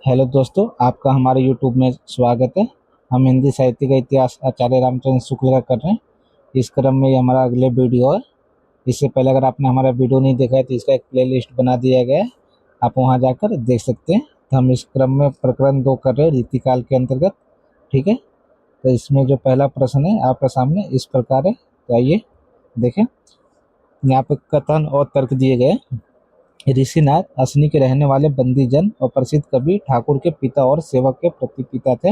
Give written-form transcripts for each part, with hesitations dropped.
Hello दोस्तों, आपका हमारे यूट्यूब में स्वागत है। हम हिंदी साहित्य का इतिहास आचार्य रामचंद्र शुक्ल का कर रहे हैं। इस क्रम में ये हमारा अगले वीडियो है। इससे पहले अगर आपने हमारा वीडियो नहीं देखा है तो इसका एक प्लेलिस्ट बना दिया गया है, आप वहां जाकर देख सकते हैं। तो हम इस क्रम में प्रकरण 2 कर रहे हैं रीतिकाल के अंतर्गत। ठीक है, तो इसमें जो पहला प्रश्न है आपके सामने इस प्रकार है, तो आइए देखें। यहाँ पे कथन और तर्क दिए गए हैं। ऋषिनाथ असनी के रहने वाले बंदी जन और प्रसिद्ध कवि ठाकुर के पिता और सेवक के प्रतिपिता थे।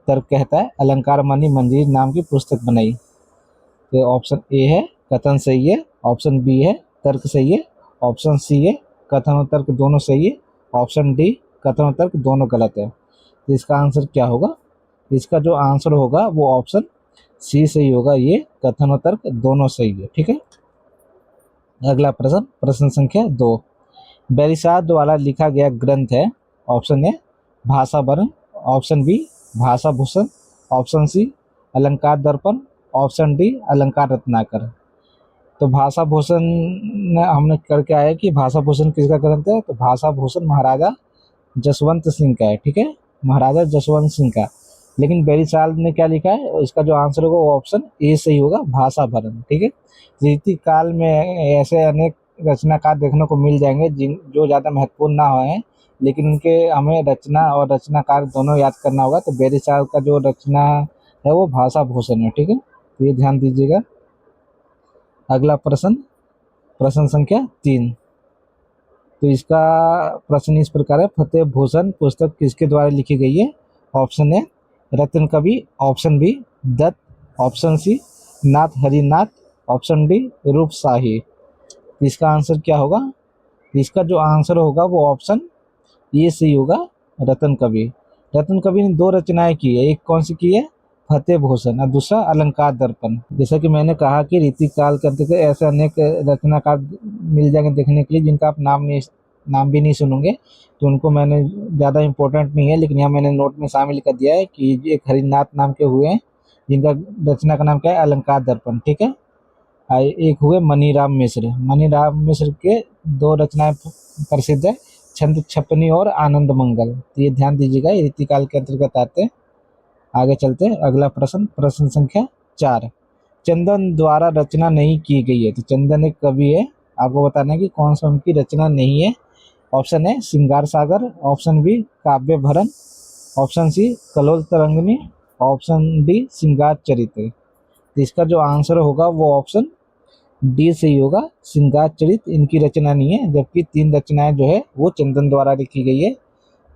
तर्क कहता है अलंकार मणि मंजीर नाम की पुस्तक बनाई। तो ऑप्शन ए है कथन सही है, ऑप्शन बी है तर्क सही है, ऑप्शन सी है कथन और तर्क दोनों सही है, ऑप्शन डी कथन और तर्क दोनों गलत है। तो इसका आंसर क्या होगा? इसका जो आंसर होगा वो ऑप्शन सी सही होगा, ये कथन और तर्क दोनों सही है। ठीक है, अगला प्रश्न, प्रश्न संख्या 2। बेरिसात द्वारा लिखा गया ग्रंथ है। ऑप्शन ए भाषा वर्ण, ऑप्शन बी भाषा भूषण, ऑप्शन सी अलंकार दर्पण, ऑप्शन डी अलंकार रत्नाकर। तो भाषा भूषण हमने करके आया कि भाषा भूषण किसका ग्रंथ है, तो भाषा भूषण महाराजा जसवंत सिंह का है। ठीक है, महाराजा जसवंत सिंह का। लेकिन बेरीसाल ने क्या लिखा है, इसका जो आंसर होगा वो ऑप्शन ए सही होगा, भाषा भरण। ठीक है, रीति काल में ऐसे अनेक रचनाकार देखने को मिल जाएंगे जिन जो ज़्यादा महत्वपूर्ण ना होए, लेकिन उनके हमें रचना और रचनाकार दोनों याद करना होगा। तो बेरीसाल का जो रचना है वो भाषा भूषण है। ठीक है, तो ये ध्यान दीजिएगा। अगला प्रश्न, प्रश्न संख्या 3। तो इसका प्रश्न इस प्रकार है, फतेह भूषण पुस्तक किसके द्वारा लिखी गई है? Option A Ratna Kavi, option B Datt, option C Nath Harinath, option D Roop Shahi. इसका आंसर क्या होगा? इसका जो आंसर होगा वो ऑप्शन ये सही होगा, रतन कवि। रतन कवि ने 2 रचनाएं की है, एक कौन सी की है? फतेह भूषण, और दूसरा अलंकार दर्पण। जैसा कि मैंने कहा कि रीति काल के अंतर्गत ऐसे अनेक रचनाकार मिल जाएंगे देखने के लिए जिनका आप नाम भी नहीं सुनोगे, तो उनको मैंने ज़्यादा इम्पोर्टेंट नहीं है, लेकिन यहाँ मैंने नोट में शामिल कर दिया है कि एक हरिनाथ नाम के हुए हैं जिनका रचना का नाम क्या है? अलंकार दर्पण। ठीक है, एक हुए मनीराम मिश्र। मनीराम मिश्र के 2 रचनाएं प्रसिद्ध है, छंद छपनी और आनंद मंगल। तो ये ध्यान दीजिएगा, ये रीतिकाल के अंतर्गत आते हैं। आगे चलते हैं, अगला प्रश्न, प्रश्न संख्या 4। चंदन द्वारा रचना नहीं की गई है। तो चंदन एक कवि है, आपको बताना है कि कौन सा उनकी रचना नहीं है। ऑप्शन है श्रृंगार सागर, option B Kavya Bharan, option C Kallol Tarangini, option D Shringar Charitra. तो इसका जो आंसर होगा वो ऑप्शन डी सही होगा, श्रृंगार चरित्र इनकी रचना नहीं है, जबकि 3 रचनाएं जो है वो चंदन द्वारा लिखी गई है।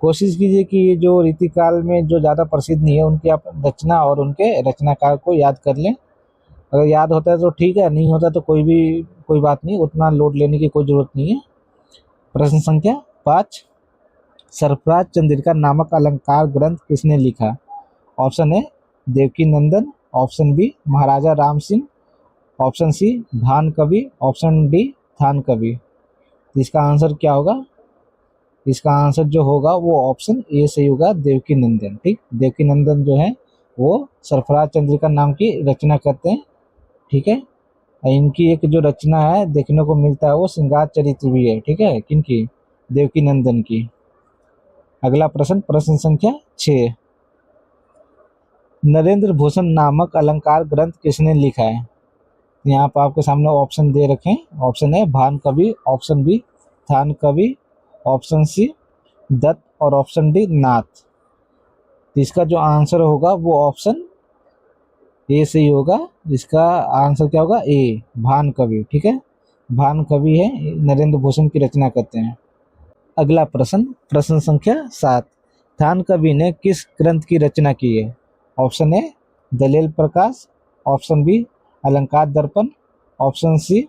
कोशिश कीजिए कि ये जो रीतिकाल में जो ज़्यादा प्रसिद्ध नहीं है उनकी आप रचना और उनके रचनाकार को याद कर लें। अगर याद होता है तो ठीक है, नहीं होता तो कोई बात नहीं, उतना लोड लेने की कोई ज़रूरत नहीं है। प्रश्न संख्या 5। सरफराज चंद्रिका नामक अलंकार ग्रंथ किसने लिखा? Option A Devaki Nandan, option B Maharaja Ram Singh, option C Bhan Kavi, option D थान कवि। इसका आंसर क्या होगा? इसका आंसर जो होगा वो ऑप्शन ए सही होगा, देवकी नंदन। ठीक, देवकी नंदन जो है वो सरफराज चंद्रिका नाम की रचना करते हैं। ठीक है, इनकी एक जो रचना है देखने को मिलता है वो श्रृंगार चरित्र भी है। ठीक है, किनकी? देवकी नंदन की। अगला प्रश्न, प्रश्न संख्या 6। नरेंद्र भूषण नामक अलंकार ग्रंथ किसने लिखा है? यहाँ पर आपके सामने ऑप्शन दे रखे हैं। ऑप्शन ए भान कवि, ऑप्शन बी थान कवि, ऑप्शन सी दत्त और ऑप्शन डी नाथ। तो इसका जो आंसर होगा वो ऑप्शन ए सही होगा। इसका आंसर क्या होगा? ए भान कवि। ठीक है, भान कवि है, नरेंद्र भूषण की रचना करते हैं। अगला प्रश्न, प्रश्न संख्या 7। थान कवि ने किस ग्रंथ की रचना की है? ऑप्शन ए दलील प्रकाश, ऑप्शन बी अलंकार दर्पण, ऑप्शन सी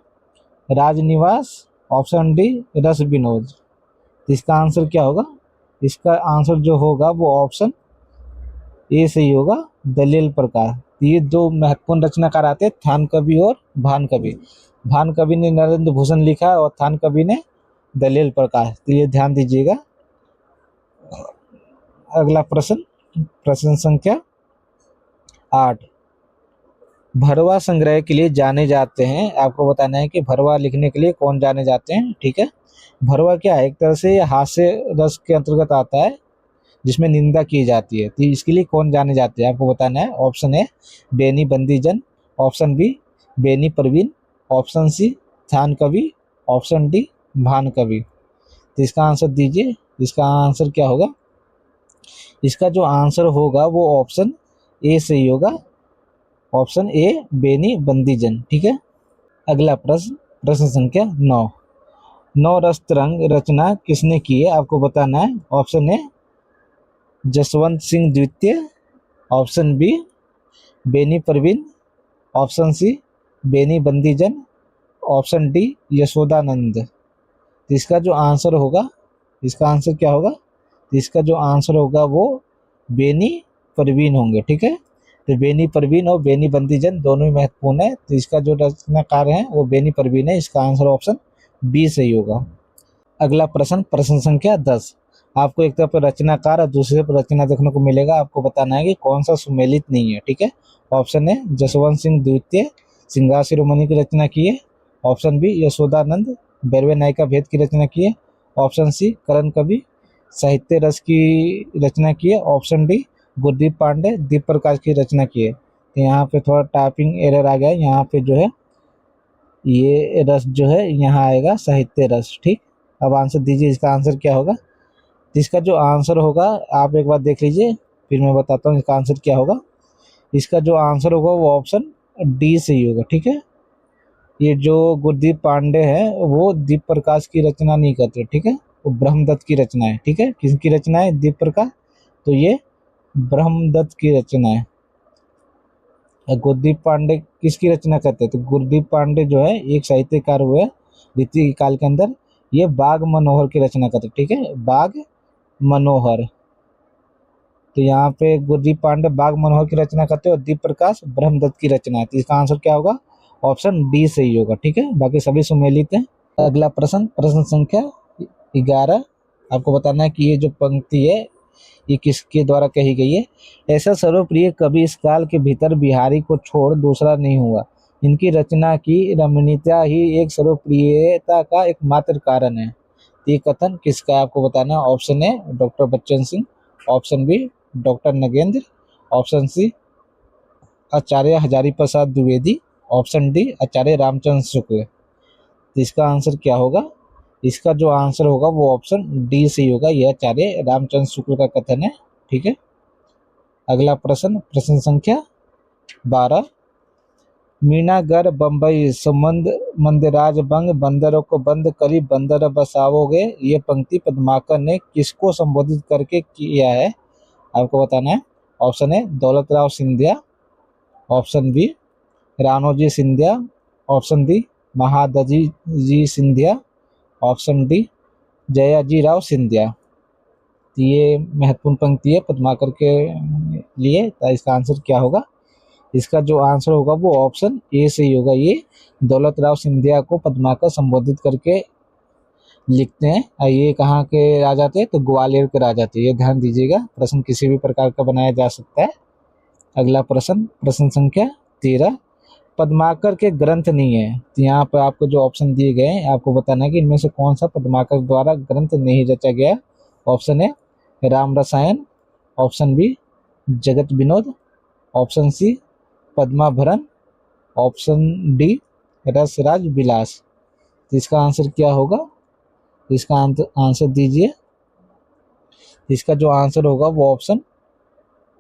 राजनिवास, ऑप्शन डी रस विनोद। इसका आंसर क्या होगा? इसका आंसर जो होगा वो ऑप्शन ए सही होगा, दलील प्रकाश। ये 2 महत्वपूर्ण रचनाकार आते हैं, थान कवि और भान कवि। भान कवि ने नरेंद्र भूषण लिखा और थान कवि ने दलील प्रकाश। तो ये ध्यान दीजिएगा। अगला प्रश्न, प्रश्न संख्या 8। भरवा संग्रह के लिए जाने जाते हैं। आपको बताना है कि भरवा लिखने के लिए कौन जाने जाते हैं, ठीक है। भरवा क्या है, एक तरह से हास्य रस के अंतर्गत आता है जिसमें निंदा की जाती है, तो इसके लिए कौन जाने जाते हैं आपको बताना है। Option A Beni Bandijan, option B Beni Praveen, option C Than Kavi, option D भान कवि। तो इसका आंसर दीजिए। इसका आंसर क्या होगा? इसका जो आंसर होगा वो ऑप्शन ए सही होगा, ऑप्शन ए बेनी बंदीजन, ठीक है। अगला प्रश्न, प्रश्न संख्या 9। नौ रस तरंग रचना किसने की है आपको बताना है। ऑप्शन ए जसवंत सिंह द्वितीय, option B Beni Praveen, option C Beni Bandijan, option D Yashodanand. तो इसका जो आंसर होगा, इसका आंसर क्या होगा? तो इसका जो आंसर होगा वो बेनी परवीन होंगे, ठीक है। तो बेनी परवीन और बेनी बंदीजन दोनों ही महत्वपूर्ण है, तो इसका जो रचनाकार है वो बेनी परवीन है। इसका आंसर ऑप्शन बी सही होगा। अगला प्रश्न, प्रश्न संख्या 10। आपको एक तरफ रचनाकार और दूसरे पर रचना देखने को मिलेगा। आपको बताना है कि कौन सा सुमेलित नहीं है, ठीक है। ऑप्शन है जसवंत सिंह द्वितीय श्रृंगार शिरोमणि की रचना की है, ऑप्शन बी यशोदानंद बैरवे नायिका भेद की रचना की है, ऑप्शन सी करण कवि साहित्य रस की रचना की है, ऑप्शन डी गुरदीप पांडे दीप प्रकाश की रचना की है। तो यहाँ पे थोड़ा टाइपिंग एरर आ गया है, यहाँ पे जो है ये रस जो है यहाँ आएगा साहित्य रस, ठीक। अब आंसर दीजिए, इसका आंसर क्या होगा? इसका जो आंसर होगा आप एक बार देख लीजिए, फिर मैं बताता हूँ इसका आंसर क्या होगा। इसका जो आंसर होगा वो ऑप्शन डी सही होगा, ठीक है। ये जो गुरदीप पांडे हैं वो दीप प्रकाश की रचना नहीं करते, ठीक है। वो ब्रह्मदत्त की रचना है, ठीक है। किसकी रचना है? दीप प्रकाश, तो ये ब्रह्मदत्त की रचना है। गुरदीप पांडे किसकी रचना करते हैं? तो गुरदीप पांडे जो है एक साहित्यकार हुए द्वितीय काल के अंदर, ये बाग मनोहर की रचना करते, ठीक है। बाग मनोहर, तो यहाँ पे गुरदीप पांडे बाग मनोहर की रचना करते हैं और दीप प्रकाश ब्रह्मदत्त की रचना है। तो इसका आंसर क्या होगा? ऑप्शन डी सही होगा, ठीक है। बाकी सभी सुमेलित हैं। अगला प्रश्न, प्रश्न संख्या 11। आपको बताना है कि ये जो पंक्ति है ये किसके द्वारा कही गई है। ऐसा सर्वप्रिय कवि इस काल के भीतर बिहारी को छोड़ दूसरा नहीं हुआ। इनकी रचना की रमणीयता ही एक सर्वप्रियता का एकमात्र कारण है। ये कथन किसका है आपको बताना है। Option A doctor Bachchan Singh, option B doctor Nagendra, option C Acharya Hazari Prasad Dwivedi, option D Acharya Ramchandra Shukla. तो इसका आंसर क्या होगा? इसका जो आंसर होगा वो ऑप्शन डी सही होगा, यह आचार्य रामचंद्र शुक्ल का कथन है, ठीक है। अगला प्रश्न, प्रश्न संख्या 12। मीनागढ़ बम्बई संबंध मंदिराज बंग बंदरों को बंद करी बंदर बसावोगे, ये पंक्ति पद्माकर ने किसको संबोधित करके किया है आपको बताना है। Option A Daulat Rao Scindia, option B Ranoji Scindia, option D Mahadji ji Scindia, option D Jayaji Rao Scindia. तो ये महत्वपूर्ण पंक्ति है पद्माकर के लिए, तो इसका आंसर क्या होगा? इसका जो आंसर होगा वो ऑप्शन ए सही होगा। ये दौलत राव सिंधिया को पद्माकर संबोधित करके लिखते हैं। ये कहाँ के राजा थे? तो ग्वालियर के राजा थे, ये ध्यान दीजिएगा। प्रश्न किसी भी प्रकार का बनाया जा सकता है। अगला प्रश्न, प्रश्न संख्या 13। पद्माकर के ग्रंथ नहीं है, तो यहाँ पर आपको जो ऑप्शन दिए गए हैं आपको बताना है कि इनमें से कौन सा पद्माकर द्वारा ग्रंथ नहीं रचा गया। ऑप्शन ए राम रसायन, option B Jagat Vinod, option C Padmabharan, option D Rasraj Vilas. तो इसका आंसर क्या होगा? इसका आंसर दीजिए। इसका जो आंसर होगा वो ऑप्शन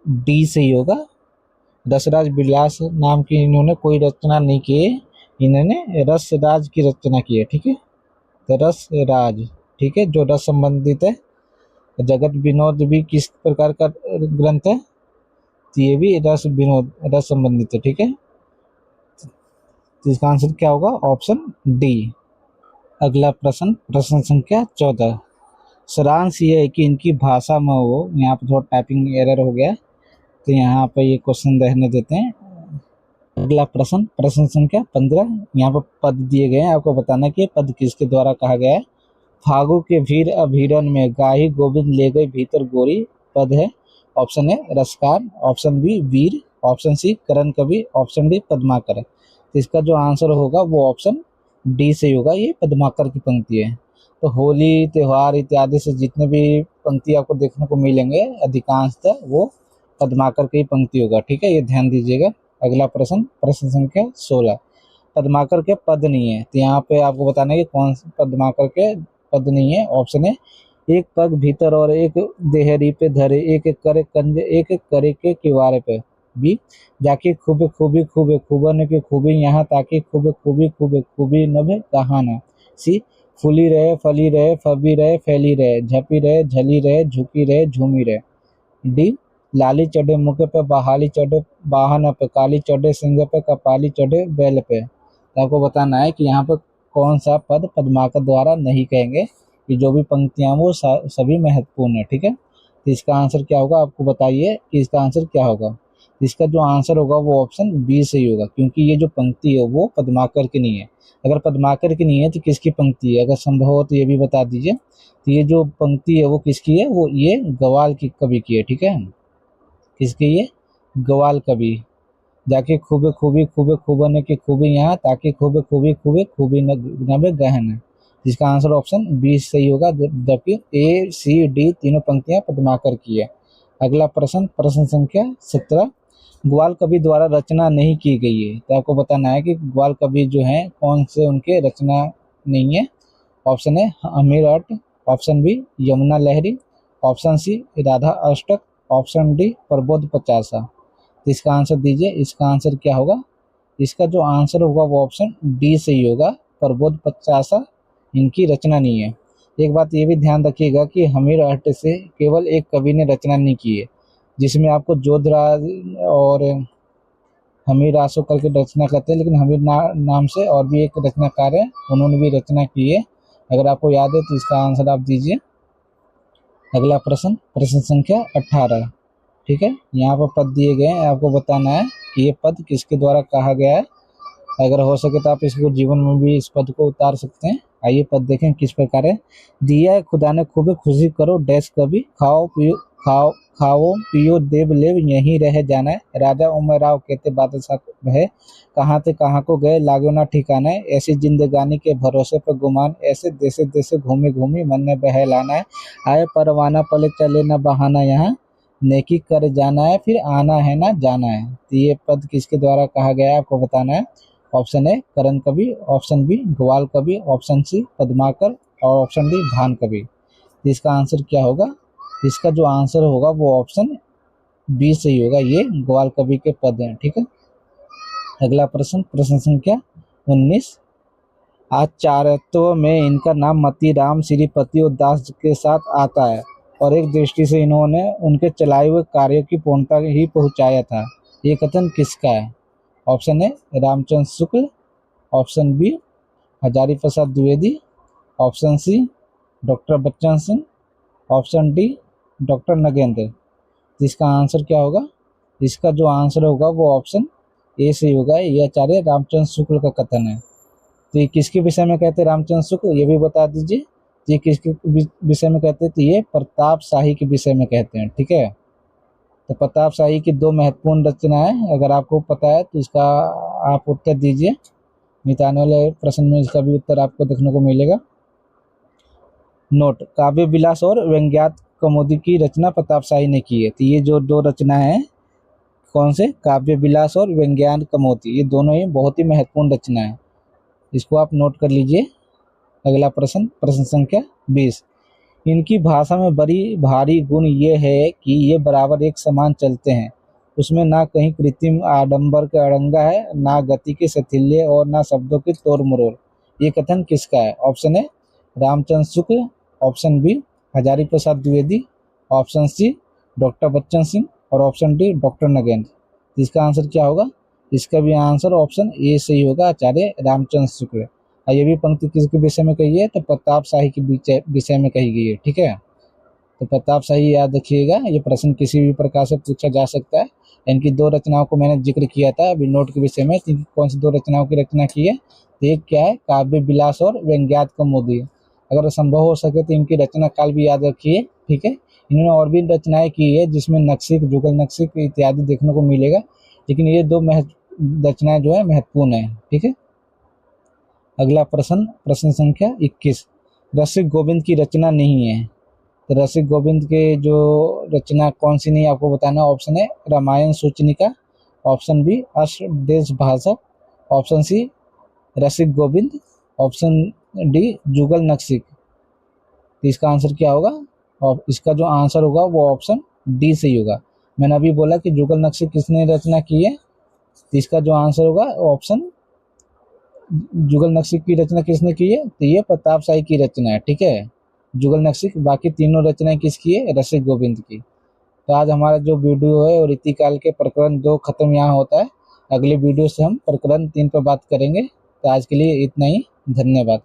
डी सही होगा। रसराज विलास नाम की इन्होंने कोई रचना नहीं की है, इन्होंने रसराज की रचना की है, ठीक है। तो रसराज, ठीक है, जो रस संबंधित है। जगत विनोद भी किस प्रकार का ग्रंथ है? तो ये भी रस विनोद रस संबंधित है, ठीक है। तो इसका आंसर क्या होगा? Option D. अगला प्रश्न, प्रश्न संख्या 14। सारांश ये है कि इनकी भाषा में वो, यहाँ पर थोड़ा टाइपिंग एरर हो गया तो यहाँ पर ये क्वेश्चन रहने देते हैं। अगला प्रश्न, प्रश्न संख्या 15। यहाँ पर पद दिए गए हैं, आपको बताना कि पद किसके द्वारा कहा गया है। फागु के भीर अभीरन में गाही गोविंद ले गए भीतर गोरी, पद है। Option A Raskar, option B Veer, option C Karan Kavi, option D Padmakar. तो इसका जो आंसर होगा वो ऑप्शन डी से होगा, ये पद्माकर की पंक्ति है। तो होली त्योहार इत्यादि से जितने भी पंक्ति आपको देखने को मिलेंगे अधिकांशतः वो पद्माकर की पंक्ति होगा, ठीक है, ये ध्यान दीजिएगा। अगला प्रश्न, प्रश्न संख्या 16। पद्माकर के पद नहीं है, तो यहाँ पे आपको बताना है कि कौन से पद्माकर के पद नहीं है। ऑप्शन है, एक पग भीतर और एक देहरी पे धरे, एक एक करे कंजे, एक एक करे के किवारे पे। बी, जाके खूबे खूबी खूबे खूबन की खूबी यहाँ ताकि खूबे खूबी खूबे खूबी नभ कहाना। सी, फूली रहे फली रहे फबी रहे फैली रहे, झपी रहे झली रहे झुकी रहे झूमी रहे। डी, लाली चढ़े मुख पे बहाली चढ़े वाहन पे, काली चढ़े सिंह पे कपाली चढ़े बैल पे। तो आपको बताना है कि यहाँ पे कौन सा पद पद्माकर द्वारा नहीं कहेंगे, कि जो भी पंक्तियां वो सभी महत्वपूर्ण है, ठीक है। तो इसका आंसर क्या होगा, आपको बताइए कि इसका आंसर क्या होगा। इसका जो आंसर होगा वो ऑप्शन बी से ही होगा, क्योंकि ये जो पंक्ति है वो पद्माकर की नहीं है। अगर पद्माकर की नहीं है तो किसकी पंक्ति है, अगर संभव हो तो ये भी बता दीजिए। तो ये जो पंक्ति है वो किसकी है, वो ये ग्वाल की कवि की है, ठीक है। किसकी, ये ग्वाल कवि। जाके खूबे खूबी खूबे खूबन की खूबी यहाँ ताकि खूबे खूबी खूबे खूबी नबे गहन है। जिसका आंसर ऑप्शन बी सही होगा, जबकि ए सी डी तीनों पंक्तियां पद्माकर की है। अगला प्रश्न, प्रश्न संख्या 17। ग्वाल कवि द्वारा रचना नहीं की गई है, तो आपको बताना है कि ग्वाल कवि जो है कौन से उनके रचना नहीं है। ऑप्शन है अमीर अट, ऑप्शन बी यमुना लहरी, ऑप्शन सी राधा अष्टक, ऑप्शन डी प्रबोध पचासा। तो इसका आंसर दीजिए, इसका आंसर क्या होगा। इसका जो आंसर होगा वो ऑप्शन डी से ही होगा, प्रबोध पचासा इनकी रचना नहीं है। एक बात ये भी ध्यान रखिएगा कि हमीर अट्ट से केवल एक कवि ने रचना नहीं की है, जिसमें आपको जोधराज और हमीर आंसू करके रचना करते हैं, लेकिन हमीर नाम से और भी एक रचनाकार है, उन्होंने भी रचना की है। अगर आपको याद है तो इसका आंसर आप दीजिए। अगला प्रश्न, प्रश्न संख्या 18, ठीक है। यहाँ पर पद दिए गए हैं, आपको बताना है कि ये पद किसके द्वारा कहा गया है। अगर हो सके तो आप इसको जीवन में भी इस पद को उतार सकते हैं। आइए पद देखें किस प्रकार है। दिया है खुदा ने खूबे खुशी करो डैश कभी, खाओ पियो खाओ पियो देव लेव यहीं रह जाना है, राजा उमर राव कहते बादशाह है, कहाँ थे कहाँ को गए लागो ना ठिकाना है, ऐसी जिंदगानी के भरोसे पर गुमान, ऐसे देसे देसे घूमी घूमी मन ने बहलाना है, आए परवाना पले चले न बहाना, यहाँ नेकी कर जाना है फिर आना है ना जाना है। तो ये पद किसके द्वारा कहा गया है, आपको बताना है। ऑप्शन ए करण कवि, ऑप्शन बी ग्वाल कवि, ऑप्शन सी पद्माकर और ऑप्शन डी भान कवि। तो इसका आंसर क्या होगा, इसका जो आंसर होगा वो ऑप्शन बी से ही होगा, ये ग्वाल कवि के पद हैं, ठीक है। अगला प्रश्न, प्रश्न संख्या 19। आचार्यत्व में इनका नाम मती राम श्रीपति और दास के साथ आता है और एक दृष्टि से इन्होंने उनके चलाए हुए कार्यों की पूर्णता ही पहुंचाया था। ये कथन किसका है। Option A Ramchandra Shukla, option B Hazari Prasad Dwivedi, option C doctor Bachchan Singh, option D doctor Nagendra. इसका आंसर क्या होगा, इसका जो आंसर होगा वो ऑप्शन ए से होगा, ये आचार्य रामचंद्र शुक्ल का कथन है। तो ये किसके विषय में कहते हैं रामचंद्र शुक्ल, ये भी बता दीजिए। ये किसके विषय में कहते हैं, तो ये प्रताप शाही के विषय में कहते हैं, ठीक है। तो प्रताप शाही की दो महत्वपूर्ण रचनाएं अगर आपको पता है तो इसका आप उत्तर दीजिए, नहीं आने वाले प्रश्न में इसका भी उत्तर आपको देखने को मिलेगा। नोट, काव्य विलास और व्यंग्यात कौमुदी की रचना प्रताप शाही ने की है। तो ये जो दो रचना है कौन से, काव्य विलास और व्यंग्यात कौमुदी, ये दोनों ही बहुत ही महत्वपूर्ण रचना है, इसको आप नोट कर लीजिए। अगला प्रश्न, प्रश्न संख्या 20। इनकी भाषा में बड़ी भारी गुण ये है कि ये बराबर एक समान चलते हैं, उसमें ना कहीं कृत्रिम आडंबर का अड़ंगा है, ना गति के सथिल्य और ना शब्दों की तोड़ मरोड़। ये कथन किसका है। Option A Ramchandra Shukla, option B Hazari Prasad Dwivedi, option C doctor Bachchan Singh और ऑप्शन डी डॉक्टर नगेंद्र। इसका आंसर क्या होगा, इसका भी आंसर ऑप्शन ए सही होगा, आचार्य रामचंद्र शुक्ल। और ये भी पंक्ति किसके विषय में कही है, तो प्रताप शाही के विषय में कही गई है, ठीक है। तो प्रताप शाही याद रखिएगा, ये प्रश्न किसी भी प्रकार से पूछा जा सकता है। इनकी दो रचनाओं को मैंने जिक्र किया था अभी नोट के विषय में, कौन सी दो रचनाओं की रचना की है, तो एक क्या है काव्य विलास और व्यंग्यात कौमुदी। अगर संभव हो सके तो इनकी रचना काल भी याद रखिए, ठीक है। इन्होंने और भी रचनाएं की है जिसमें नक्सिक जुगल नक्सिक इत्यादि देखने को मिलेगा, लेकिन ये दो रचनाएं जो है महत्वपूर्ण है। ठीक है, अगला प्रश्न संख्या 21, रसिक गोविंद की रचना नहीं है। तो रसिक गोविंद के जो रचना कौन सी नहीं आपको बताना। ऑप्शन है रामायण सूचनिका, ऑप्शन बी अष्टदेश भाषा, ऑप्शन सी रसिक गोविंद, ऑप्शन डी जुगल नक्सिक। तो इसका आंसर क्या होगा? और इसका जो आंसर होगा वो ऑप्शन डी सही होगा। मैंने अभी बोला कि जुगल नक्सिक किसने रचना की है, तो इसका जो आंसर होगा ऑप्शन जुगल नक्सिक की रचना किसने की है, तो ये प्रताप शाही की रचना है। ठीक है, जुगल नक्सिक, बाकी तीनों रचनाएं किसकी है? रसिक गोविंद की। तो आज हमारा जो वीडियो है वो रीतिकाल के प्रकरण 2 खत्म यहाँ होता है। अगले वीडियो से हम प्रकरण 3 पर बात करेंगे। तो आज के लिए इतना ही, धन्यवाद।